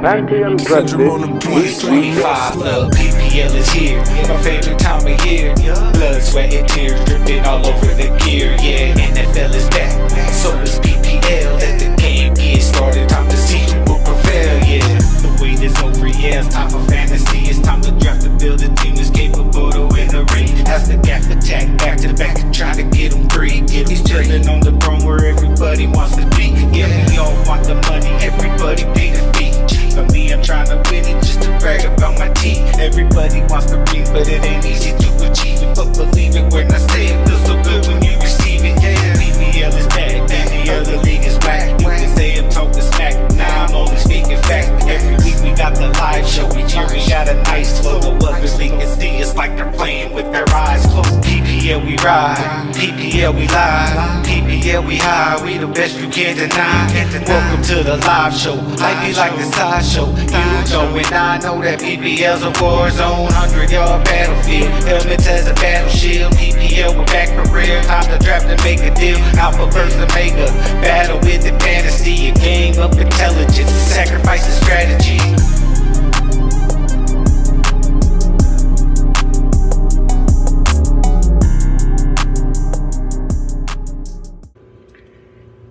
Party and Breakfast Week 25, look, PPL is here. My favorite time of year. Blood, sweat, and tears dripping all over the gear. Yeah, NFL is back, so is PPL. Let the game get started. Time to see who will prevail. Yeah, the wait is over. Yeah, it's time for fantasy. It's time to draft and build a team that's capable to win the ring. As the GAFF attack back to back and try to get him free. He's chilling on the throne where everybody wants to be. Yeah, we all want the money. Everybody pay the fee. For me, I'm trying to win it just to brag about my team. Everybody wants to read, but it ain't easy to achieve it. But believe it when I say it, feels so good when you receive it. Yeah, PPL is back, PPL, the league is whack. You can say I'm talking smack, now I'm only speaking fact. Every week we got the live show, each year we got a nice flow. The others they can see us like they're playing with their eyes closed. PPL we ride, PPL we live, PPL we high, we the best you can't deny. Welcome to the live show, life be like the sideshow. You know and I know that PPL's a war zone, 100-yard battlefield, helmets as a battle shield. PPL we're back for real, time to draft and make a deal. Alpha versus Omega, battle with the fantasy, a game of intelligence, sacrifice and strategy.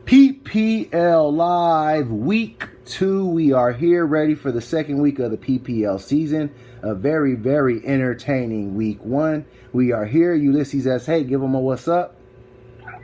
PPL Live Week 2. We are here ready for the second week of the PPL season. A very, very entertaining Week 1. We are here. Ulysses S. Hey, give them a what's up.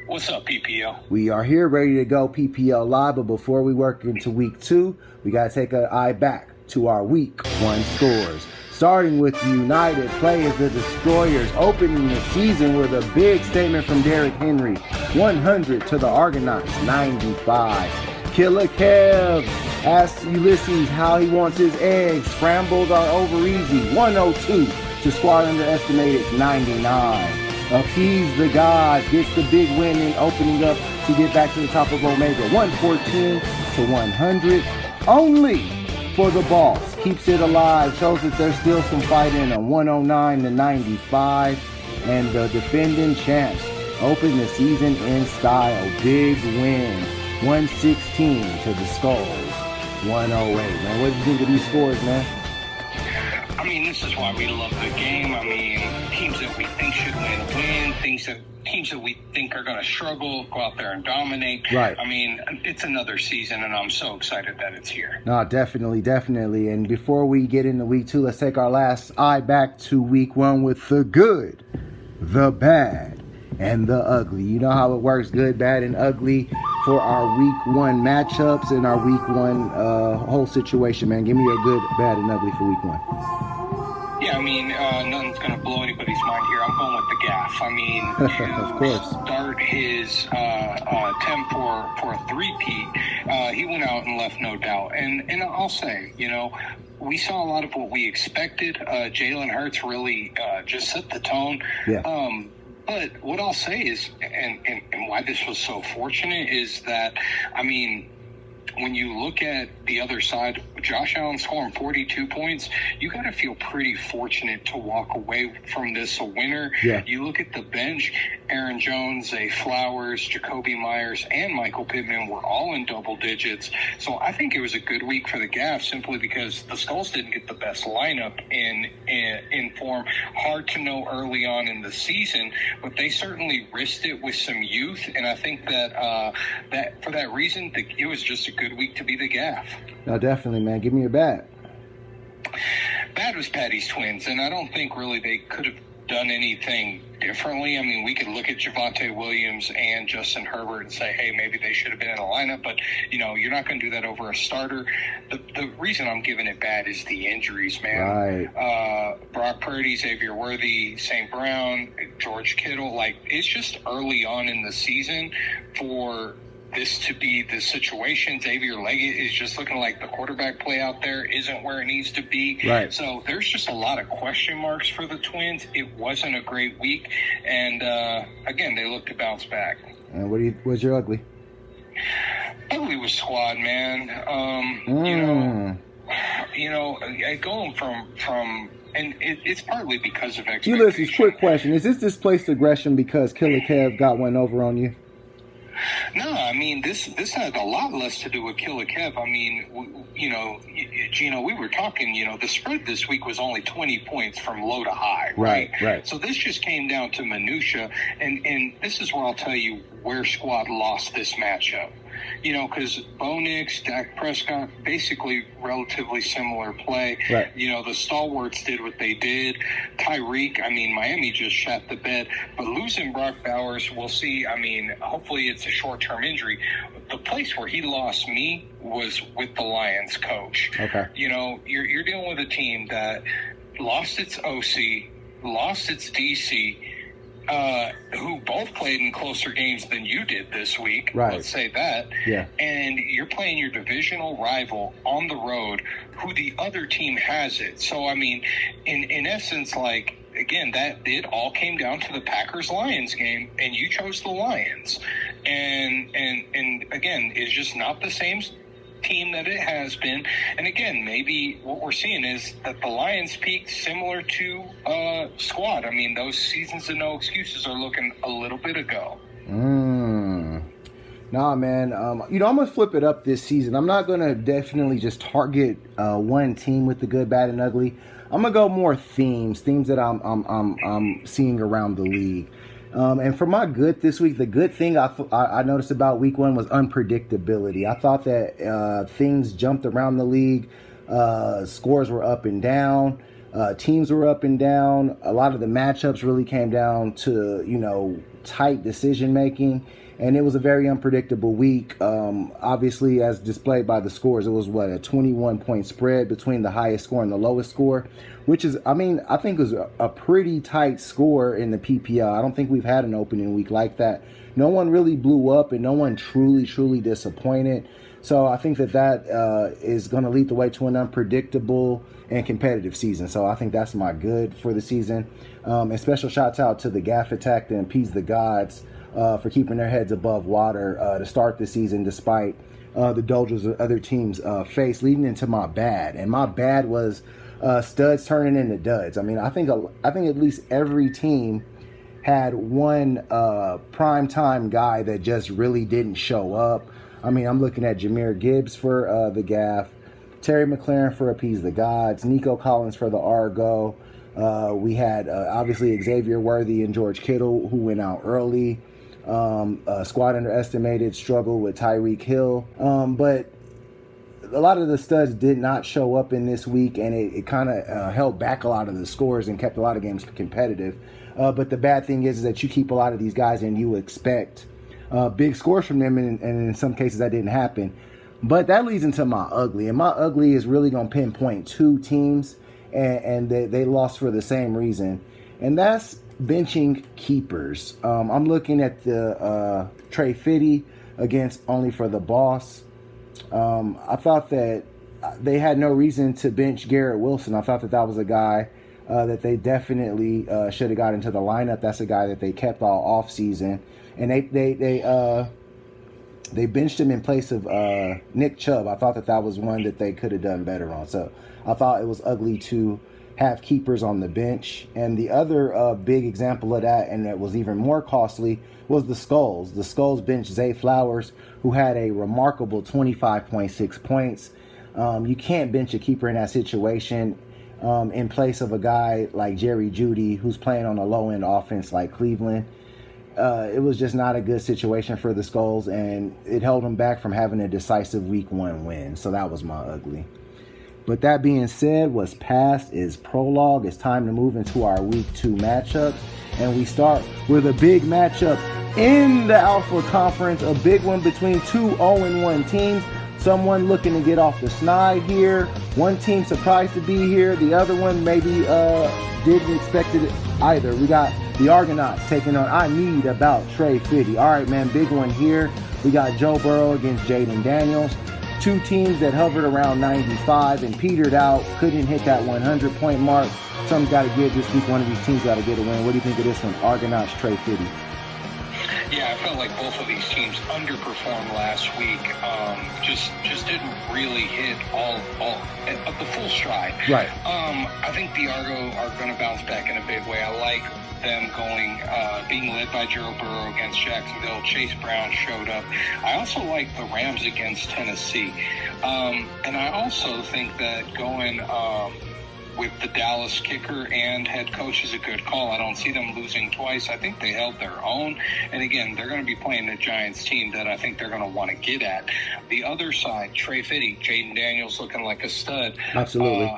What's up, PPL? We are here ready to go PPL Live. But before we work into Week 2, we got to take an eye back to our Week 1 scores. Starting with the United players, the Destroyers, opening the season with a big statement from Derrick Henry. 100 to the Argonauts, 95. KILLA Kev asks Ulysses how he wants his eggs. Scrambled or over easy, 102 to Squad Underestimated, 99. Appease the Gods gets the big win in opening up to get back to the top of Omega, 114 to 100. Only for the Boss keeps it alive, shows that there's still some fight in them, 109 to 95. And the defending champs open the season in style, big win, 116 to the Skulls, 108. Man, what do you think of these scores, man? I mean, this is why we love the game. I mean, teams that we think should win, teams that we think are going to struggle, go out there and dominate. Right. I mean, it's another season, and I'm so excited that it's here. No, definitely. And before we get into Week 2, let's take our last eye back to Week 1 with the good, the bad, and the ugly. You know how it works, good, bad, and ugly for our Week 1 matchups and our Week 1 whole situation, man. Give me a good, bad, and ugly for Week 1. Yeah, I mean, nothing's going to blow anybody's mind here. I'm going with the GAFF. I mean, of course. Start his attempt for a three-peat. He went out and left no doubt. And I'll say, you know, we saw a lot of what we expected. Jalen Hurts really just set the tone. Yeah. But what I'll say is, and why this was so fortunate is that, I mean, when you look at the other side, Josh Allen scoring 42 points, you got to feel pretty fortunate to walk away from this a winner. Yeah. You look at the bench, Aaron Jones, Zay Flowers, Jacoby Myers, and Michael Pittman were all in double digits. So I think it was a good week for the GAFF simply because the Skulls didn't get the best lineup in form. Hard to know early on in the season, but they certainly risked it with some youth. And I think that that for that reason, it was just a good week to be the GAFF. No, definitely, man. Give me your bad. Bad was Patty's twins, and I don't think really they could have done anything differently. I mean, we could look at Javonte Williams and Justin Herbert and say, hey, maybe they should have been in a lineup, but, you know, you're not going to do that over a starter. The reason I'm giving it bad is the injuries, man. Right. Brock Purdy, Xavier Worthy, St. Brown, George Kittle, like, it's just early on in the season for this to be the situation. Xavier Leggett is just looking like the quarterback play out there isn't where it needs to be. Right. So there's just a lot of question marks for the Twins. It wasn't a great week, and again, they look to bounce back. And what's your ugly? Ugly was squad, man. You know, going from and it's partly because of expectations. Ulysses, quick question: is this displaced aggression because KILLA Kev got one over on you? No, I mean, this had a lot less to do with Killa Kev. I mean, Gino, we were talking, the spread this week was only 20 points from low to high, right? Right. So this just came down to minutia, and this is where I'll tell you where Squad lost this matchup. Because Bo Nix, Dak Prescott, basically relatively similar play. Right. The stalwarts did what they did. Tyreek, I mean, Miami just shat the bed. But losing Brock Bowers, we'll see. I mean, hopefully it's a short-term injury. The place where he lost me was with the Lions coach. Okay. You're dealing with a team that lost its OC, lost its DC, who both played in closer games than you did this week. Right. Let's say that. Yeah. And you're playing your divisional rival on the road, who the other team has it. So, I mean, in essence, again, it all came down to the Packers-Lions game, and you chose the Lions. And again, it's just not the same team that it has been. And again, maybe what we're seeing is that the Lions peaked similar to Squad. I mean, those seasons of no excuses are looking a little bit ago. Nah, man. I'm gonna flip it up this season. I'm not gonna definitely just target one team with the good, bad, and ugly. I'm gonna go more themes that I'm seeing around the league. And for my good this week, the good thing I noticed about week 1 was unpredictability. I thought that things jumped around the league. Scores were up and down. Teams were up and down. A lot of the matchups really came down to, tight decision making. And it was a very unpredictable week. Obviously, as displayed by the scores, it was a 21-point spread between the highest score and the lowest score, which is, I think it was a pretty tight score in the PPL. I don't think we've had an opening week like that. No one really blew up, and no one truly disappointed. So I think that is going to lead the way to an unpredictable and competitive season. So I think that's my good for the season. And special shouts out to the GAFF attack to appease the gods for keeping their heads above water to start the season, despite the doldrums that other teams face, leading into my bad. And my bad was studs turning into duds. I mean, I think at least every team had one primetime guy that just really didn't show up. I mean, I'm looking at Jahmyr Gibbs for the GAFF, Terry McLaurin for Appease the Gods, Nico Collins for the Argo. We had obviously Xavier Worthy and George Kittle, who went out early. Squad underestimated, struggled with Tyreek Hill. But a lot of the studs did not show up in this week, and it kind of held back a lot of the scores and kept a lot of games competitive. But the bad thing is that you keep a lot of these guys and you expect big scores from them, and in some cases that didn't happen. But that leads into my ugly, and my ugly is really going to pinpoint two teams, and they lost for the same reason, and that's benching keepers. I'm looking at the Trey Fitty against Only for the Boss. I thought that they had no reason to bench Garrett Wilson. I thought that was a guy that they definitely should have got into the lineup. That's a guy that they kept all off season, and they benched him in place of Nick Chubb. I thought that was one that they could have done better on. So I thought it was ugly to have keepers on the bench. And the other big example of that, and that was even more costly, was the Skulls. The Skulls benched Zay Flowers, who had a remarkable 25.6 points. You can't bench a keeper in that situation in place of a guy like Jerry Jeudy, who's playing on a low-end offense like Cleveland. It was just not a good situation for the Skulls, and it held them back from having a decisive Week 1 win. So that was my ugly. But that being said, what's past is prologue. It's time to move into our Week 2 matchups. And we start with a big matchup in the Alpha Conference, a big one between two 0-1 teams. Someone looking to get off the snide here. One team surprised to be here. The other one maybe didn't expect it either. We got the Argonauts taking on I Need About Trey Fitty. All right, man, big one here. We got Joe Burrow against Jaden Daniels. Two teams that hovered around 95 and petered out, couldn't hit that 100-point mark. Something's got to give this week. One of these teams got to get a win. What do you think of this one? Argonauts, Trey Fitty. Yeah, I felt like both of these teams underperformed last week. Just didn't really hit all at the full stride. Right. I think the Argo are going to bounce back in a big way. I like them being led by Joe Burrow against Jacksonville. Chase Brown showed up. I also like the Rams against Tennessee. And I also think that going with the Dallas kicker and head coach is a good call. I don't see them losing twice. I think they held their own. And again, they're going to be playing the Giants team that I think they're going to want to get at. The other side, Trey Fitty, Jaden Daniels looking like a stud. Absolutely.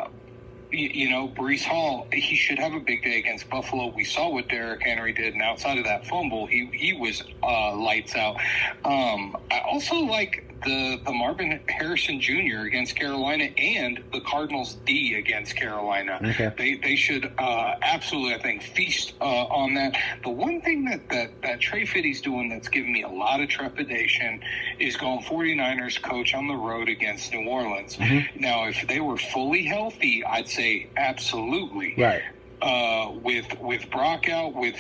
Breece Hall, he should have a big day against Buffalo. We saw what Derrick Henry did, and outside of that fumble, he was lights out. I also like the Marvin Harrison Jr. against Carolina and the Cardinals D against Carolina. Okay. They should absolutely, I think, feast on that. The one thing that Trey Fitty's doing that's giving me a lot of trepidation is going 49ers coach on the road against New Orleans. Mm-hmm. Now, if they were fully healthy, I'd say absolutely. Right. With Brock out, with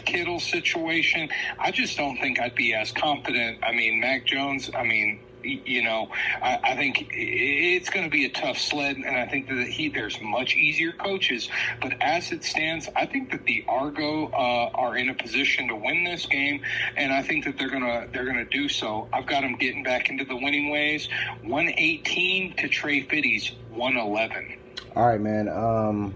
Kittle's situation, I just don't think I'd be as confident. I mean, Mac Jones, I think it's going to be a tough sled, and I think that there's much easier coaches. But as it stands, I think that the Argo are in a position to win this game, and I think that they're gonna do so. I've got them getting back into the winning ways. 118 to Trey Fitty's 111. All right, man.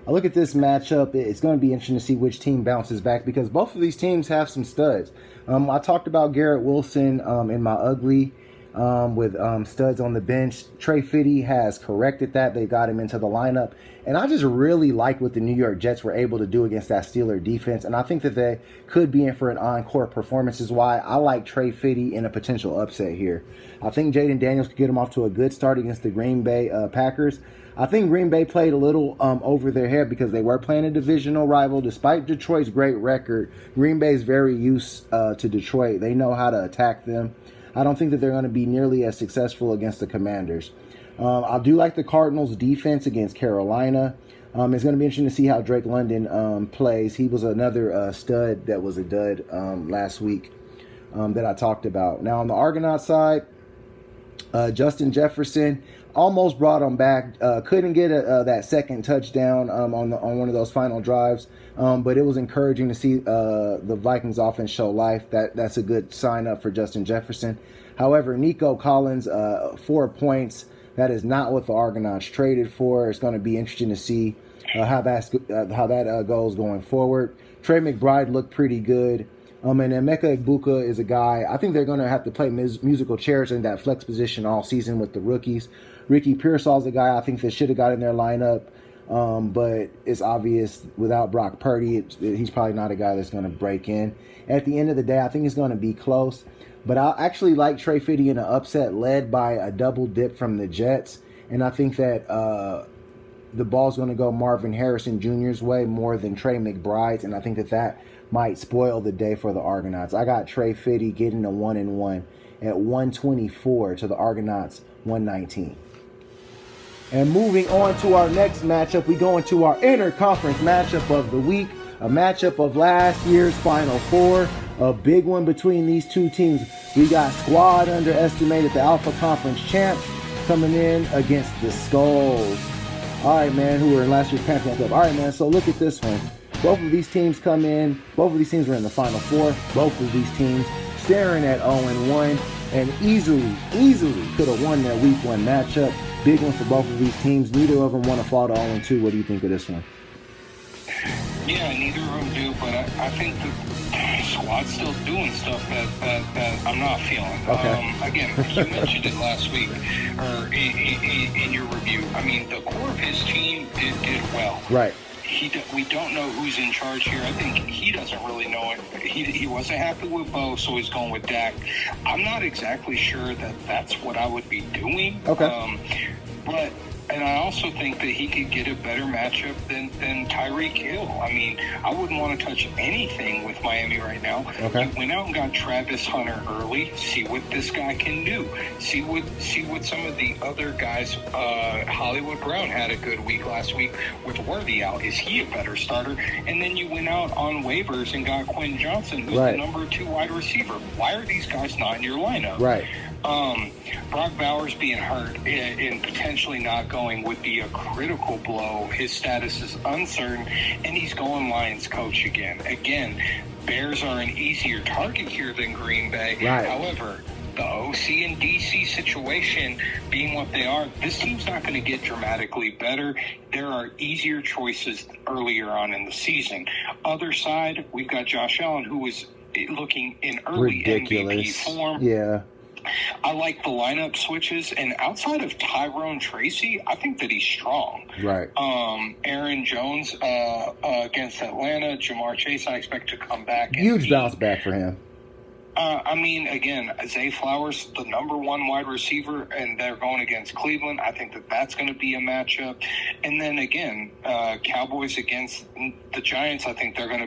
I look at this matchup. It's going to be interesting to see which team bounces back because both of these teams have some studs. I talked about Garrett Wilson in my ugly with studs on the bench. Trey Fitty has corrected that. They got him into the lineup. And I just really like what the New York Jets were able to do against that Steeler defense. And I think that they could be in for an encore performance, is why I like Trey Fitty in a potential upset here. I think Jaden Daniels could get him off to a good start against the Green Bay Packers. I think Green Bay played a little over their head because they were playing a divisional rival. Despite Detroit's great record, Green Bay is very used to Detroit. They know how to attack them. I don't think that they're going to be nearly as successful against the Commanders. I do like the Cardinals' defense against Carolina. It's going to be interesting to see how Drake London plays. He was another stud that was a dud last week that I talked about. Now, on the Argonaut side, Justin Jefferson almost brought him back. Couldn't get that second touchdown on one of those final drives, but it was encouraging to see the Vikings offense show life. That's a good sign up for Justin Jefferson. However, Nico Collins, 4 points. That is not what the Argonauts traded for. It's going to be interesting to see how that goes going forward. Trey McBride looked pretty good. And then Emeka Egbuka is a guy, I think they're going to have to play musical chairs in that flex position all season with the rookies. Ricky Pearsall's a guy I think that should have got in their lineup, but it's obvious without Brock Purdy, he's probably not a guy that's going to break in. At the end of the day, I think it's going to be close, but I actually like Trey Fitty in an upset led by a double dip from the Jets, and I think that the ball's going to go Marvin Harrison Jr.'s way more than Trey McBride's, and I think that might spoil the day for the Argonauts. I got Trey Fitty getting a 1-1 at 124 to the Argonauts 119. And moving on to our next matchup, we go into our interconference matchup of the week, a matchup of last year's Final Four, a big one between these two teams. We got squad underestimated, the Alpha Conference champs, coming in against the Skulls. All right, man, who were in last year's Pantheon Club. All right, man, so look at this one. Both of these teams come in. Both of these teams were in the Final Four. Both of these teams staring at 0-1 and easily could have won their Week 1 matchup. Big one for both of these teams. Neither of them want to fall to 0-2. What do you think of this one? Yeah, neither of them do, but I think the squad's still doing stuff that I'm not feeling. Okay. Again, you mentioned it last week or in your review. I mean, the core of his team did well. Right. We don't know who's in charge here. I think he doesn't really know it. He wasn't happy with Bo, so he's going with Dak. I'm not exactly sure that that's what I would be doing. Okay. But And I also think that he could get a better matchup than Tyreek Hill. I mean, I wouldn't want to touch anything with Miami right now. Okay. You went out and got Travis Hunter early. See what this guy can do. See what some of the other guys. Hollywood Brown had a good week last week with Worthy out. Is he a better starter? And then you went out on waivers and got Quentin Johnson, who's the number 2 wide receiver. Why are these guys not in your lineup? Right. Brock Bowers being hurt and potentially not going would be a critical blow. His status is uncertain, and he's going Lions coach again. Again, Bears are an easier target here than Green Bay. Right. However, the OC and DC situation being what they are, this team's not going to get dramatically better. There are easier choices earlier on in the season. Other side, we've got Josh Allen, who was looking in early MVP form. Yeah. I like the lineup switches, and outside of Tyrone Tracy, I think that he's strong. Right. Aaron Jones against Atlanta, Jamar Chase, I expect to come back. Huge bounce back for him. I mean, again, Zay Flowers, the number 1 wide receiver, and they're going against Cleveland. I think that that's going to be a matchup. And then again, Cowboys against the Giants. I think they're going to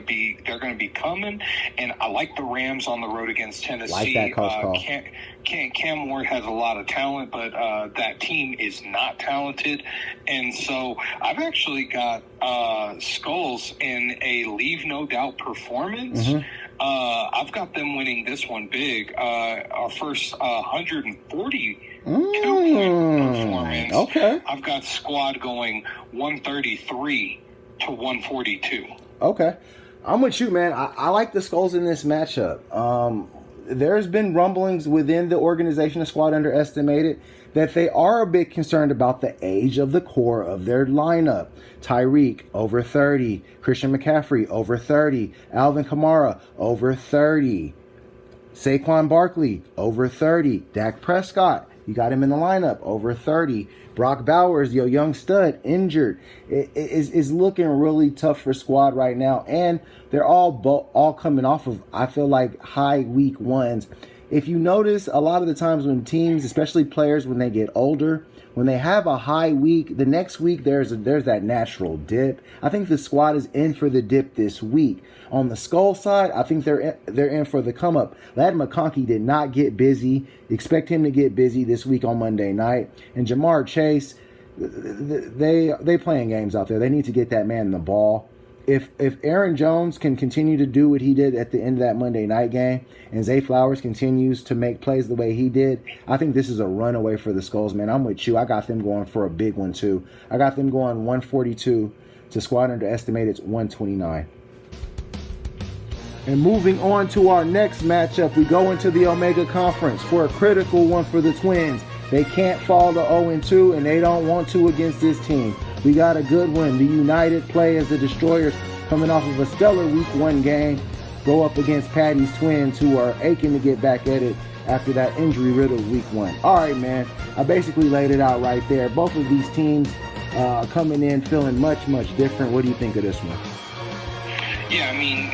be coming. And I like the Rams on the road against Tennessee. Like that close call. Cam Ward has a lot of talent, but that team is not talented. And so I've actually got Skulls in a leave no doubt performance. Mm-hmm. I've got them winning this one big. Our first 140 2-point performance. Okay. I've got squad going 133 to 142. Okay. I'm with you, man. I like the Skulls in this matchup. There's been rumblings within the organization of Squad Underestimated that they are a bit concerned about the age of the core of their lineup. Tyreek, over 30. Christian McCaffrey, over 30. Alvin Kamara, over 30. Saquon Barkley, over 30. Dak Prescott, you got him in the lineup, over 30. Brock Bowers, your young stud, injured. It is looking really tough for Squad right now. And they're all coming off of, I feel like, high week ones. If you notice, a lot of the times when teams, especially players, when they get older, when they have a high week, the next week there's that natural dip. I think the Squad is in for the dip this week. On the Skull side, I think they're in for the come up. Ladd McConkey did not get busy. Expect him to get busy this week on Monday night. And Jamar Chase, they playing games out there. They need to get that man the ball. If Aaron Jones can continue to do what he did at the end of that Monday night game, and Zay Flowers continues to make plays the way he did, I think this is a runaway for the Skulls, man. I'm with you. I got them going for a big one, too. I got them going 142 to Squad Underestimated's 129. And moving on to our next matchup, we go into the Omega Conference for a critical one for the Twins. They can't fall to 0-2, and they don't want to against this team. We got a good one. The United play as the Destroyers, coming off of a stellar Week 1 game, go up against Patty's Twins, who are aching to get back at it after that injury-riddled Week 1. All right, man. I basically laid it out right there. Both of these teams coming in feeling much, much different. What do you think of this one? Yeah, I mean,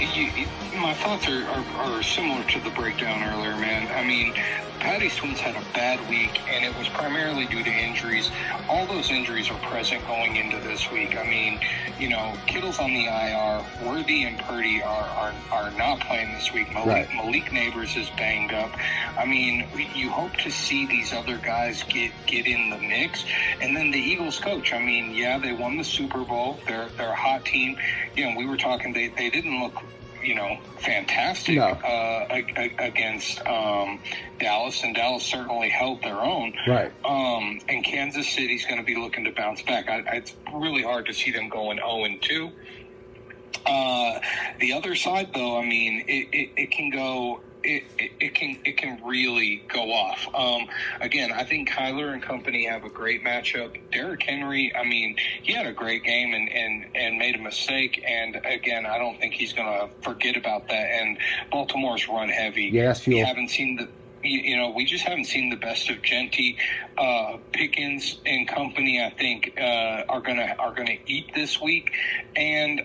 my thoughts are similar to the breakdown earlier, man. I mean, Patty's Twins had a bad week, and it was primarily due to injuries. All those injuries are present going into this week. I mean, you know, Kittle's on the IR. Worthy and Purdy are not playing this week. Malik Neighbors is banged up. I mean, you hope to see these other guys get in the mix. And then the Eagles coach, I mean, yeah, they won the Super Bowl. They're a hot team. You know, we were talking, they didn't look, you know, fantastic against Dallas, and Dallas certainly held their own. Right. And Kansas City's going to be looking to bounce back. It's really hard to see them going 0-2. The other side, though, I mean, it can go. It can really go off. Again, I think Kyler and company have a great matchup. Derrick Henry, I mean, he had a great game and made a mistake. And again, I don't think he's going to forget about that. And Baltimore's run heavy. Yes, we haven't seen the. You know, we just haven't seen the best of Genty. Pickens and company, I think, are gonna eat this week. And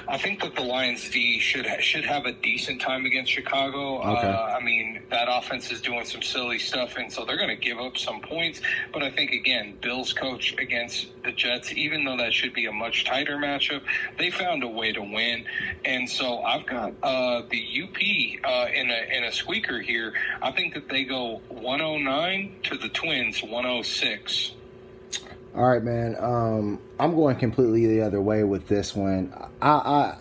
I think that the Lions D should have a decent time against Chicago. Okay. I mean, that offense is doing some silly stuff, and so they're going to give up some points. But I think, again, Bills coach against the Jets, even though that should be a much tighter matchup, they found a way to win. And so I've got the UP in a squeaker here. I think that they go 109 to the Twins 106. All right, man. I'm going completely the other way with this one.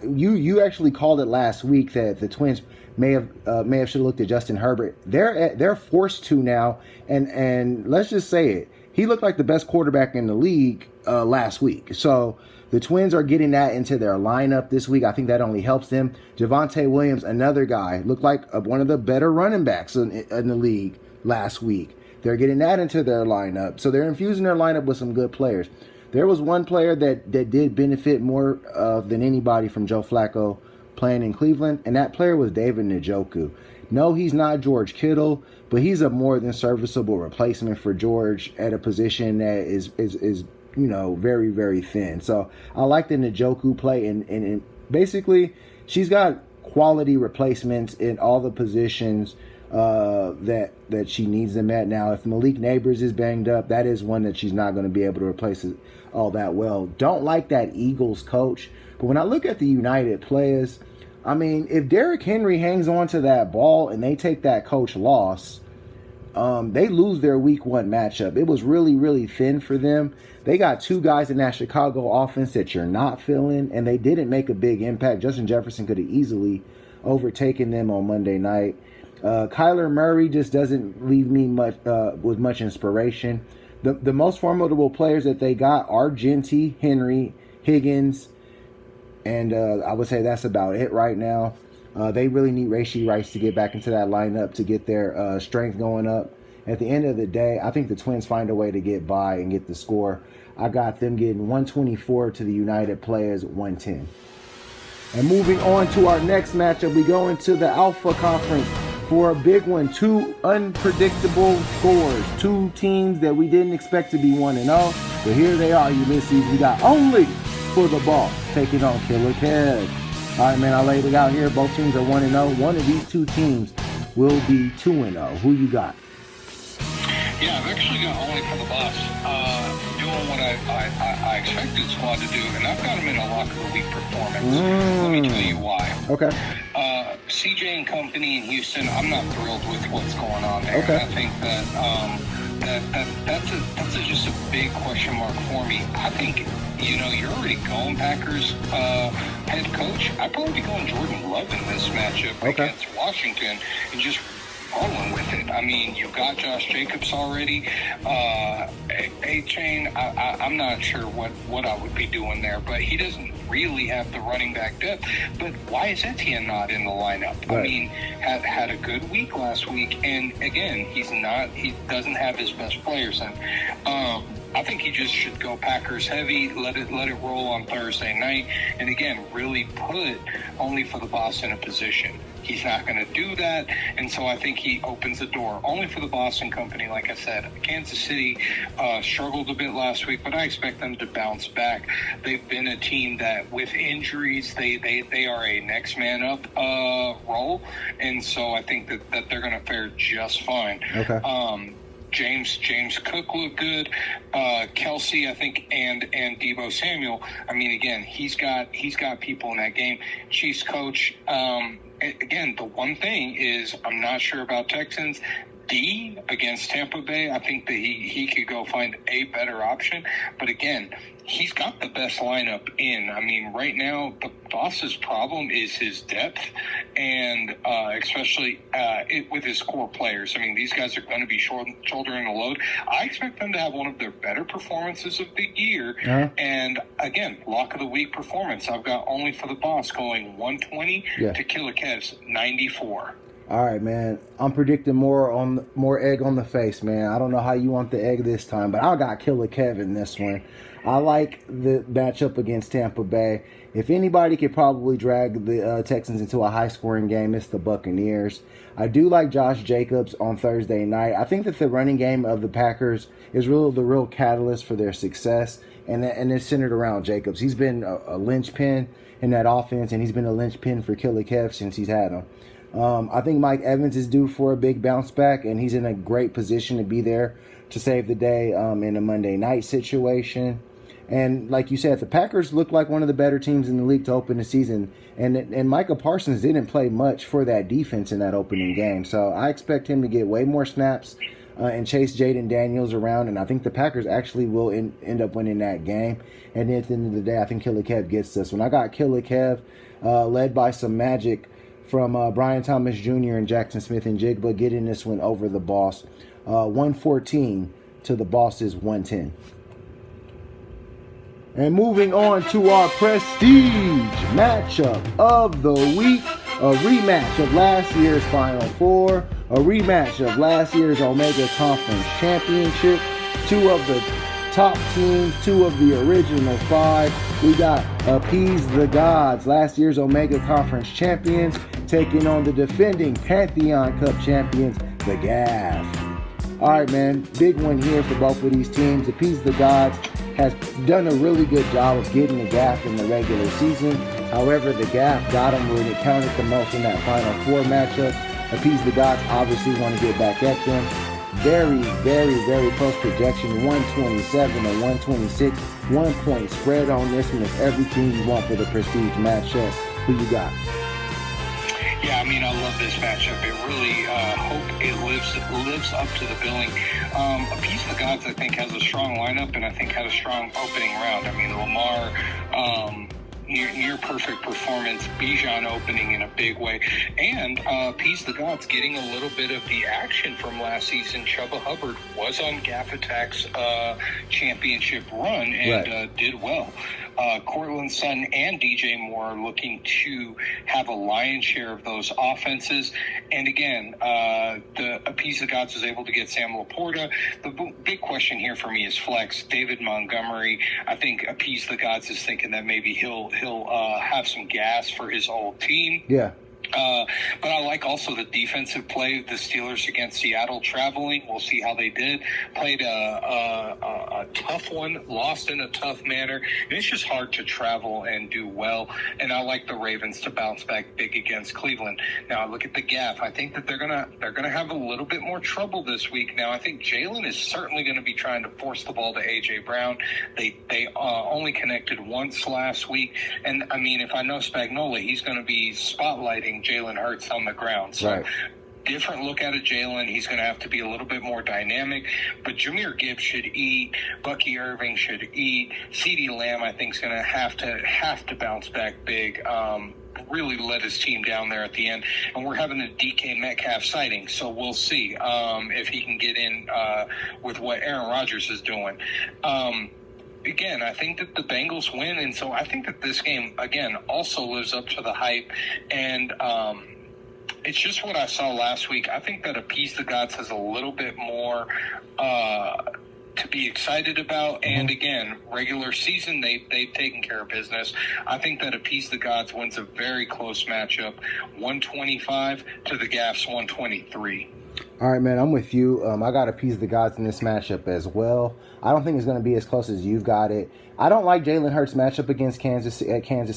You actually called it last week that the Twins may have should have looked at Justin Herbert. They're forced to now, and let's just say it. He looked like the best quarterback in the league last week. So the Twins are getting that into their lineup this week. I think that only helps them. Javonte Williams, another guy, looked like one of the better running backs in the league last week. They're getting that into their lineup. So they're infusing their lineup with some good players. There was one player that did benefit more than anybody from Joe Flacco playing in Cleveland, and that player was David Njoku. No, he's not George Kittle, but he's a more than serviceable replacement for George at a position that is very, very thin. So I like the Njoku play, and basically she's got quality replacements in all the positions that she needs them at. Now, if Malik Neighbors is banged up, that is one that she's not going to be able to replace it all that well. Don't like that Eagles coach, but when I look at the United players, I mean, if Derrick Henry hangs on to that ball and they take that coach loss, they lose their week 1 matchup. It was really, really thin for them. They got 2 guys in that Chicago offense that you're not feeling, and they didn't make a big impact. Justin Jefferson could have easily overtaken them on Monday night. Kyler Murray just doesn't leave me with much inspiration. The most formidable players that they got are Genty, Henry, Higgins, and I would say that's about it right now. They really need Rashee Rice to get back into that lineup to get their strength going up. At the end of the day, I think the Twins find a way to get by and get the score. I got them getting 124 to the United players, 110. And moving on to our next matchup, we go into the Alpha Conference for a big one. 2 unpredictable scores. 2 teams that we didn't expect to be 1-0. But here they are, Ulysses. We got Only for the Boss taking on Killer Kev. All right, man, I laid it out here. Both teams are 1-0. One of these 2 teams will be 2-0. Who you got? Yeah, I've actually got Only for the Boss doing what I expected Squad to do, and I've got them in a lock of the week performance. Let me tell you why. Okay. CJ and company in Houston, I'm not thrilled with what's going on there. Okay. I think that's just a big question mark for me. I think, you're already going Packers head coach. I'd probably be going Jordan Love in this matchup against Washington and just rolling with it. I mean, you've got Josh Jacobs already. A-Chain, I'm not sure what I would be doing there, but he doesn't really have the running back depth. But why is Etienne not in the lineup? Right. I mean, had a good week last week, and again, he doesn't have his best players in. I think he just should go Packers heavy, let it roll on Thursday night, and again, really put Only for the Boss in a position. He's not going to do that, and so I think he opens the door. Only for the Boston company, like I said. Kansas City struggled a bit last week, but I expect them to bounce back. They've been a team that, with injuries, they are a next man up role, and so I think that they're going to fare just fine. Okay. James Cook looked good. Kelsey, I think, and Deebo Samuel. I mean, again, he's got people in that game. Chiefs coach. Again, the one thing is I'm not sure about Texans. D against Tampa Bay, I think that he could go find a better option. But again, he's got the best lineup in. I mean, right now, the Boss's problem is his depth, and especially with his core players. I mean, these guys are going to be shouldering the load. I expect them to have one of their better performances of the year. Uh-huh. And again, lock of the week performance. I've got Only for the Boss going 120 to Killer Kev's 94. All right, man. I'm predicting more egg on the face, man. I don't know how you want the egg this time, but I got Killer Kev in this one. I like the matchup against Tampa Bay. If anybody could probably drag the Texans into a high-scoring game, it's the Buccaneers. I do like Josh Jacobs on Thursday night. I think that the running game of the Packers is the real catalyst for their success. and it's centered around Jacobs. He's been a linchpin in that offense, and he's been a linchpin for KILLA Kev since he's had him. I think Mike Evans is due for a big bounce back, and he's in a great position to be there to save the day in a Monday night situation. And like you said, the Packers look like one of the better teams in the league to open the season. And Micah Parsons didn't play much for that defense in that opening game. So I expect him to get way more snaps and chase Jaden Daniels around. And I think the Packers actually will end up winning that game. And at the end of the day, I think KILLA Kev gets this one. I got KILLA Kev led by some magic from Brian Thomas Jr. and Jackson Smith and Jigba getting this one over the Boss. 114 to the Boss's 110. And moving on to our prestige matchup of the week, a rematch of last year's Final Four, a rematch of last year's Omega Conference Championship, two of the top teams, two of the original five. We got Appease the Gods, last year's Omega Conference champions, taking on the defending Pantheon Cup champions, the GAFF. All right, man, big one here for both of these teams. Appease the Gods has done a really good job of getting the GAFF in the regular season. However, the GAFF got them when it counted the most in that Final Four matchup. Appease the Gods obviously want to get back at them. Very, very, very close projection, 127 or 126. 1 point spread on this one is everything you want for the prestige matchup. Who you got? Yeah, I mean, I love this matchup. It really hope it lives up to the billing. Appease the Gods, I think, has a strong lineup, and I think had a strong opening round. I mean, Lamar, near perfect performance, Bijan opening in a big way, and Appease the Gods getting a little bit of the action from last season. Chuba Hubbard was on Gaff Attack's championship run and did well. Cortland Sutton and DJ Moore are looking to have a lion's share of those offenses. And again, the Appease the Gods is able to get Sam Laporta. The big question here for me is flex. David Montgomery, I think Appease the Gods is thinking that maybe he'll have some gas for his old team. Yeah. But I like also the defensive play of the Steelers against Seattle traveling. We'll see how they did. Played a tough one, lost in a tough manner. And it's just hard to travel and do well. And I like the Ravens to bounce back big against Cleveland. Now I look at the GAFF. I think that they're gonna have a little bit more trouble this week. Now I think Jalen is certainly going to be trying to force the ball to AJ Brown. They only connected once last week. And I mean, if I know Spagnuolo, he's going to be spotlighting Jalen Hurts on the ground. So different look out of Jalen. He's going to have to be a little bit more dynamic. But Jahmyr Gibbs should eat. Bucky Irving should eat. CeeDee Lamb, I think, is going to have to bounce back big. Really let his team down there at the end. And we're having a DK Metcalf sighting, so we'll see if he can get in with what Aaron Rodgers is doing. Again, I think that the Bengals win, and so I think that this game, again, also lives up to the hype. And it's just what I saw last week. I think that Appease the Gods has a little bit more to be excited about. And again, regular season, they've taken care of business. I think that Appease the Gods wins a very close matchup, 125 to the GAFF's 123. All right, man, I'm with you. I got Appease the Gods in this matchup as well. I don't think it's going to be as close as you've got it. I don't like Jalen Hurts' matchup against Kansas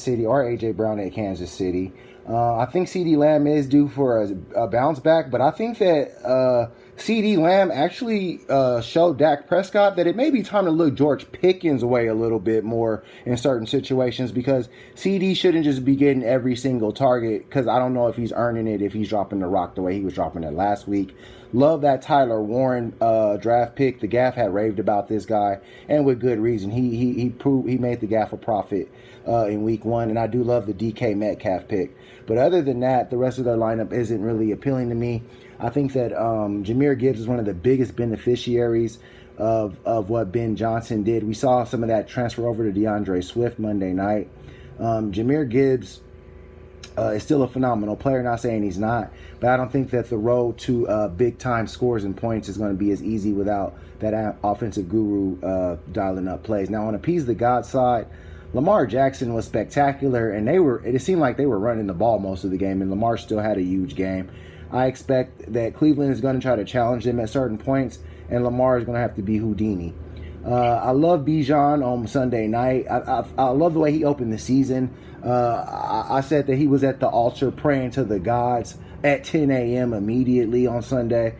City or A.J. Brown at Kansas City. I think CeeDee Lamb is due for a bounce back, but I think that CeeDee Lamb actually showed Dak Prescott that it may be time to look George Pickens' way a little bit more in certain situations, because CD shouldn't just be getting every single target, because I don't know if he's earning it if he's dropping the rock the way he was dropping it last week. Love that Tyler Warren draft pick. The GAFF had raved about this guy, and with good reason. He proved he made the GAFF a profit in week 1, and I do love the DK Metcalf pick. But other than that, the rest of their lineup isn't really appealing to me. I think that Jahmyr Gibbs is one of the biggest beneficiaries of what Ben Johnson did. We saw some of that transfer over to DeAndre Swift Monday night. Jahmyr Gibbs is still a phenomenal player, not saying he's not, but I don't think that the road to big-time scores and points is going to be as easy without that offensive guru dialing up plays. Now, on Appease the God side, Lamar Jackson was spectacular, and it seemed like they were running the ball most of the game, and Lamar still had a huge game. I expect that Cleveland is going to try to challenge them at certain points, and Lamar is going to have to be Houdini. I love Bijan on Sunday night. I love the way he opened the season. I said that he was at the altar praying to the gods at 10 a.m. immediately on Sunday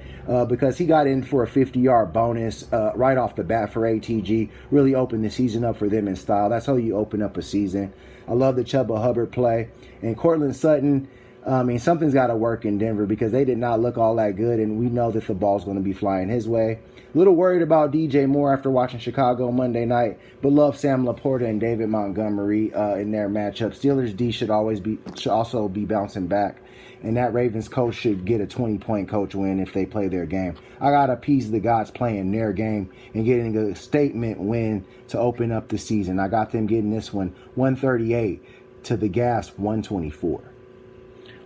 because he got in for a 50-yard bonus right off the bat for ATG. Really opened the season up for them in style. That's how you open up a season. I love the Chuba Hubbard play. And Cortland Sutton, I mean, something's got to work in Denver because they did not look all that good, and we know that the ball's going to be flying his way. A little worried about DJ Moore after watching Chicago Monday night, but love Sam Laporta and David Montgomery in their matchup. Steelers D should also be bouncing back, and that Ravens coach should get a 20-point coach win if they play their game. I got to appease the gods playing their game and getting a statement win to open up the season. I got them getting this one 138 to the Gaff's 124.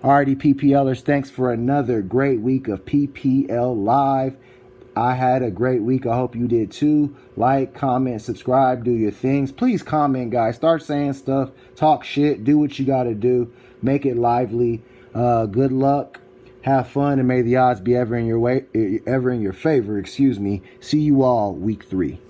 Alrighty, PPLers, thanks for another great week of PPL Live. I had a great week. I hope you did too. Like, comment, subscribe, do your things. Please comment, guys. Start saying stuff. Talk shit. Do what you got to do. Make it lively. Good luck. Have fun, and may the odds be ever in your favor. See you all week 3.